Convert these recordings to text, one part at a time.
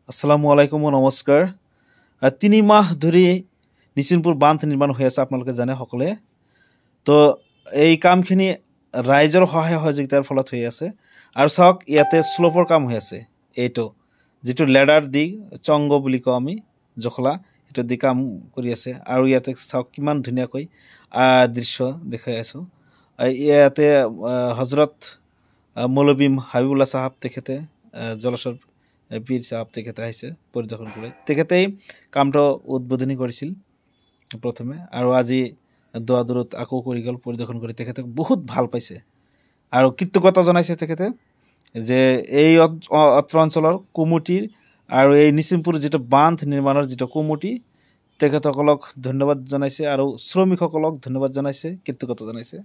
আসসালামু আলাইকুম ও নমস্কাৰ। ৩ মাহ ধৰি নিচিনপুৰ বান্ধ নিৰ্মাণ হৈ আছে, আপোনালোকে জানে সকলোৱে। তো এই কামখিনি ৰাইজৰ সহায় সহযোগিতাৰ ফলত হৈ আছে। আৰু চাওক, ইয়াতে স্লোপৰ কাম হৈ আছে। এইটো যিটো লেডাৰ দি চংগ বুলি কওঁ আমি, জখলা, সেইটো দি কাম কৰি আছে। আৰু ইয়াতে চাওক কিমান ধুনীয়াকৈ দৃশ্য দেখাই আছোঁ। ইয়াতে হজৰত মৌলবী হাবিবুল্লাহ চাহাব তেখেতে জলচৰ পীৰ চাহাব তেখেতে আহিছে পৰিদৰ্শন কৰি। তেখেতেই কামটো উদ্বোধনী কৰিছিল প্ৰথমে, আৰু আজি দোৱাদুৰত আকৌ কৰি গ'ল পৰিদৰ্শন কৰি। তেখেতে বহুত ভাল পাইছে আৰু কৃতজ্ঞতা জনাইছে তেখেতে যে এই অত্ৰ অঞ্চলৰ কমিটিৰ আৰু এই নিচিনপুৰ যিটো বান্ধ নিৰ্মাণৰ যিটো কমিটি, তেখেতসকলক ধন্যবাদ জনাইছে আৰু শ্ৰমিকসকলক ধন্যবাদ জনাইছে, কৃতজ্ঞতা জনাইছে।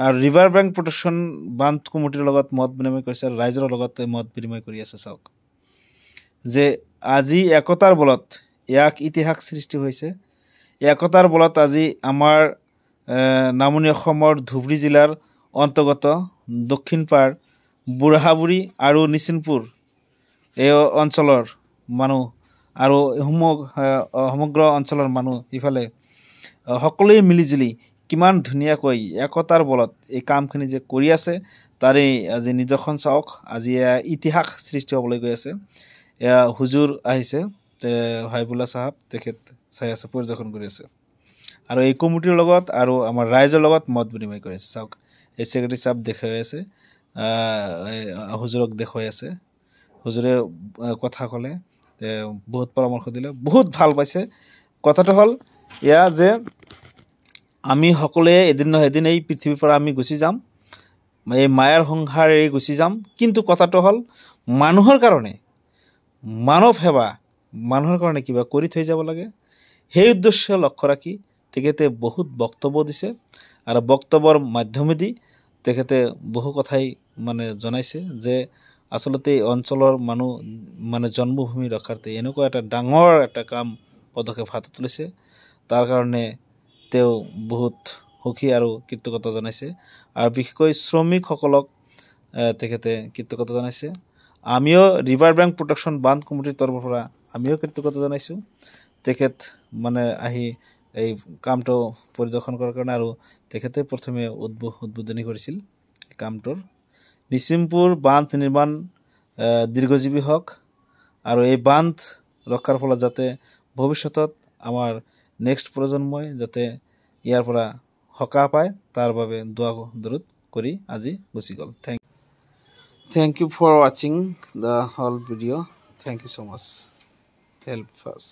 আৰু ৰিভাৰ বেংক প্ৰটেকশ্যন বান্ধ কমিটিৰ লগত মত বিনিময় কৰিছে আৰু ৰাইজৰ লগত মত বিনিময় কৰি আছে। চাওক যে আজি একতাৰ বলত ইয়াক ইতিহাস সৃষ্টি হৈছে। একতাৰ বলত আজি আমাৰ নামনি অসমৰ ধুবুৰী জিলাৰ অন্তৰ্গত দক্ষিণ পাৰ, বুঢ়াবুঢ়ী আৰু নিচিনপুৰ এই অঞ্চলৰ মানুহ আৰু সমগ্ৰ অঞ্চলৰ মানুহ ইফালে সকলোৱে মিলিজুলি কিমান ধুনীয়াকৈ একতাৰ বলত এই কামখিনি যে কৰি আছে, তাৰেই আজি নিদৰ্শন চাওক। আজি ইতিহাস সৃষ্টি হ'বলৈ গৈ আছে। এয়া হুজুৰ আহিছে, হাবিবুল্লাহ চাহাব তেখেত চাই আছে, পৰিদৰ্শন কৰি আছে আৰু এই কমিটিৰ লগত আৰু আমাৰ ৰাইজৰ লগত মত বিনিময় কৰি আছে। চাওক, এই ছেক্ৰেটাৰী চাহাব দেখুৱাই আছে, হুজুৰক দেখুৱাই আছে। হুজুৰে কথা ক'লে, বহুত পৰামৰ্শ দিলে, বহুত ভাল পাইছে। কথাটো হ'ল এয়া যে আমি সকলোৱে এদিন নহয় এদিন এই পৃথিৱীৰ পৰা আমি গুচি যাম, এই মায়াৰ সংসাৰ এৰি গুচি যাম। কিন্তু কথাটো হ'ল মানুহৰ কাৰণে, মানৱ সেৱা, মানুহৰ কাৰণে কিবা কৰি থৈ যাব লাগে। সেই উদ্দেশ্য লক্ষ্য ৰাখি তেখেতে বহুত বক্তব্য দিছে আৰু বক্তব্যৰ মাধ্যমেদি তেখেতে বহু কথাই জনাইছে যে আচলতে এই অঞ্চলৰ মানুহ জন্মভূমি ৰক্ষাৰ্থে এনেকুৱা এটা ডাঙৰ এটা কাম পদক্ষেপ হাতত তুলিছে। তাৰ কাৰণে তেওঁ বহুত সুখী আৰু কৃতজ্ঞতা জনাইছে আৰু বিশেষকৈ শ্ৰমিকসকলক তেখেতে কৃতজ্ঞতা জনাইছে। আমিও ৰিভাৰ বেংক প্ৰটেকশ্যন বান্ধ কমিটিৰ তৰফৰ পৰা আমিও কৃতজ্ঞতা জনাইছোঁ তেখেত আহি এই কামটো পৰিদৰ্শন কৰাৰ কাৰণে। আৰু তেখেতে প্ৰথমে উদ্বোধনী কৰিছিল কামটোৰ। নিচিনপুৰ বান্ধ নিৰ্মাণ দীৰ্ঘজীৱী হওক আৰু এই বান্ধ ৰক্ষাৰ ফলত যাতে ভৱিষ্যতত আমাৰ নেক্সট প্ৰজন্মই যাতে ইয়াৰ পৰা সকাহ পায়, তাৰ বাবে দোৱা দৰুদ কৰি আজি গুচি গ'ল। Thank you for watching the whole video. Thank you so much. Help us.